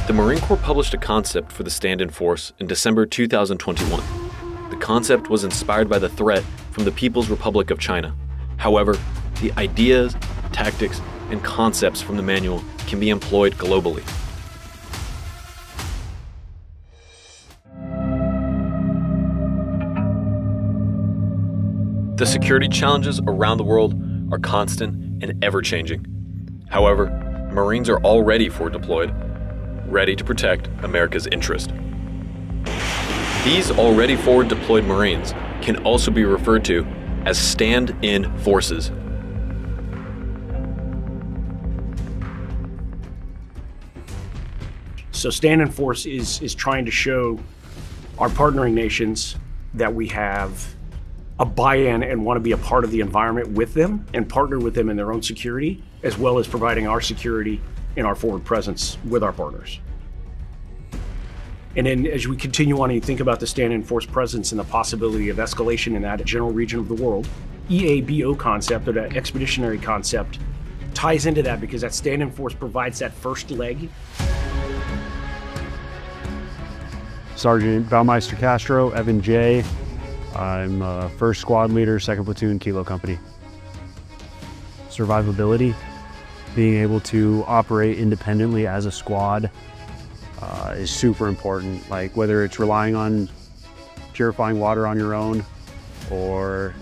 The Marine Corps published a concept for the stand-in force in December 2021. The concept was inspired by the threat from the People's Republic of China. However, the ideas, tactics, and concepts from the manual can be employed globally. The security challenges around the world are constant and ever-changing. However, Marines are already forward deployed, ready to protect America's interest. These already forward deployed Marines can also be referred to as stand-in forces. So stand-in force is trying to show our partnering nations that we have a buy-in and want to be a part of the environment with them and partner with them in their own security, as well as providing our security and our forward presence with our partners. And then as we continue on and you think about the stand-in force presence and the possibility of escalation in that general region of the world, EABO concept, or that expeditionary concept, ties into that because that stand-in force provides that first leg. Sergeant BaumeisterCastro, Evan J. I'm first squad leader, 2nd Platoon, Kilo Company. Survivability, being able to operate independently as a squad is super important. Like whether it's relying on purifying water on your own or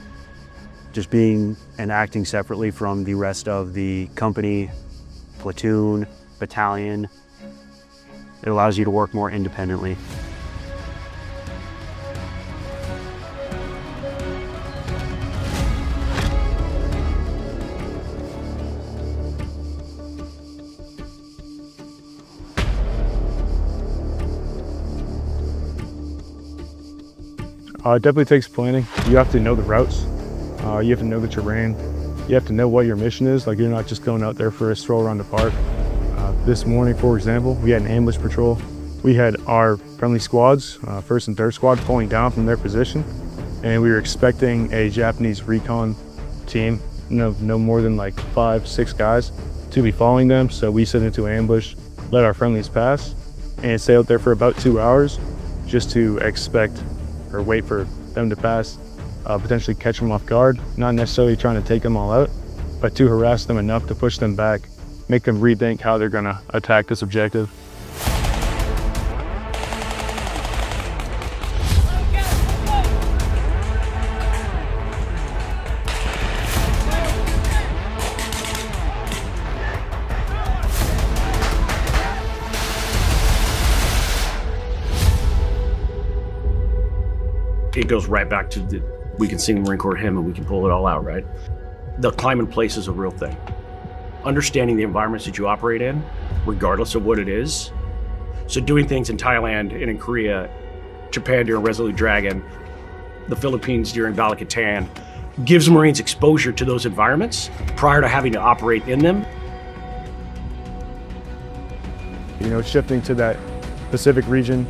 just being and acting separately from the rest of the company, platoon, battalion. It allows you to work more independently. It definitely takes planning. You have to know the routes. You have to know the terrain. You have to know what your mission is. Like you're not just going out there for a stroll around the park. This morning, for example, we had an ambush patrol. We had our friendly squads, 1st and 3rd squad, pulling down from their position. And we were expecting a Japanese recon team, no more than like 5, 6 guys, to be following them. So we set into ambush, let our friendlies pass, and stay out there for about 2 hours just to expect or wait for them to pass, potentially catch them off guard, not necessarily trying to take them all out, but to harass them enough to push them back, make them rethink how they're gonna attack this objective. It goes right back to we can sing the Marine Corps hymn and we can pull it all out, right? The time and place is a real thing. Understanding the environments that you operate in, regardless of what it is. So doing things in Thailand and in Korea, Japan during Resolute Dragon, the Philippines during Valakatan, gives Marines exposure to those environments prior to having to operate in them. You know, shifting to that Pacific region,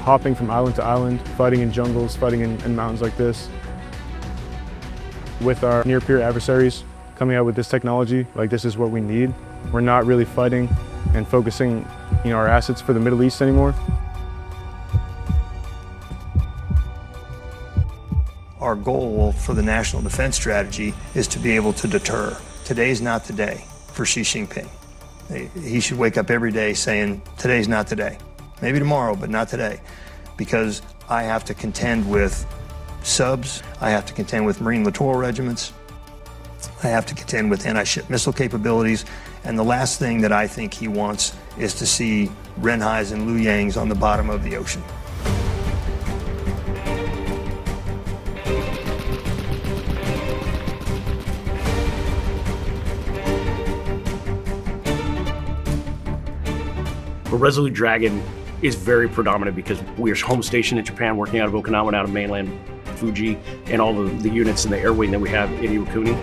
hopping from island to island, fighting in jungles, fighting in mountains like this. With our near-peer adversaries coming out with this technology, like this is what we need. We're not really fighting and focusing, our assets for the Middle East anymore. Our goal for the National Defense Strategy is to be able to deter. Today's not the day for Xi Jinping. He should wake up every day saying, today's not the day. Maybe tomorrow, but not today. Because I have to contend with subs, I have to contend with Marine littoral regiments, I have to contend with anti-ship missile capabilities, and the last thing that I think he wants is to see Renhais and Luyangs on the bottom of the ocean. But Resolute Dragon is very predominant because we are home stationed in Japan, working out of Okinawa and out of mainland Fuji, and all the units and the air wing that we have in Iwakuni.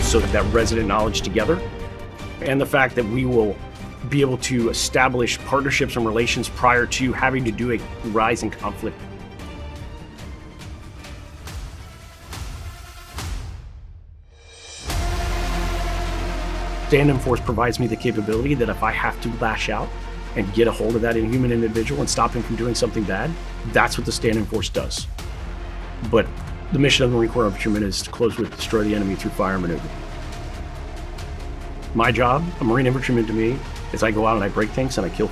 So that resident knowledge together, and the fact that we will be able to establish partnerships and relations prior to having to do a rise in conflict. stand-in force provides me the capability that if I have to lash out and get a hold of that inhuman individual and stop him from doing something bad, that's what the stand-in force does. But the mission of the Marine Corps Infantryman is to close with, destroy the enemy through fire and maneuver. My job, a Marine Infantryman to me, is I go out and I break things and I kill